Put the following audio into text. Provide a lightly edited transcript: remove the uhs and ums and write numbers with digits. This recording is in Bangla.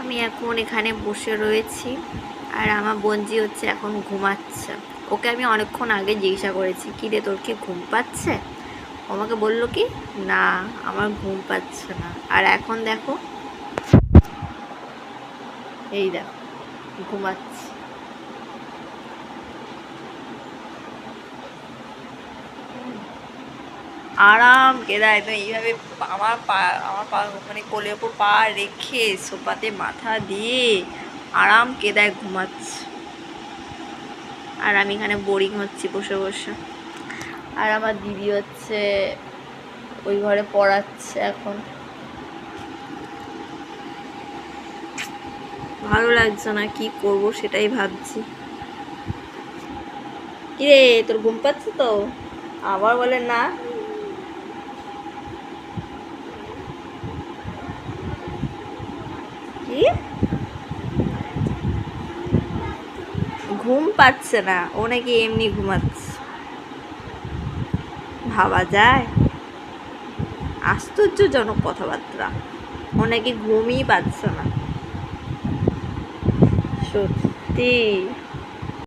আমি এখন এখানে বসে রয়েছি আর আমার বোনজি হচ্ছে এখন ঘুমাচ্ছে। ওকে আমি অনেকক্ষণ আগে জিজ্ঞাসা করেছি, কি রে তোর কি ঘুম পাচ্ছে? আমাকে বলল কি না আমার ঘুম পাচ্ছে না। আর এখন দেখো, এই দেখো ঘুমাচ্ছে। আরাম কেদায় তো এইভাবে আমার পা মানে কোলের ওপর পা রেখে সোফাতে মাথা দিয়ে আরাম কেদায় ঘুমাচ্ছে। আর আমি এখানে বোরিং হচ্ছি বসে বসে। আর আমার দিদি হচ্ছে ওই ঘরে পড়াচ্ছে এখন। ভালো লাগছে না, কি করব সেটাই ভাবছি। কিরে তোর ঘুম পাচ্ছে তো? আবার বলে না। কি ঘুম পাচ্ছে না? ও নাকি এমনি ঘুমাচ্ছে? ভাবা যায়, আশ্চর্যজনক কথাবার্তা। ও নাকি ঘুমই পাচ্ছে না। সত্যি।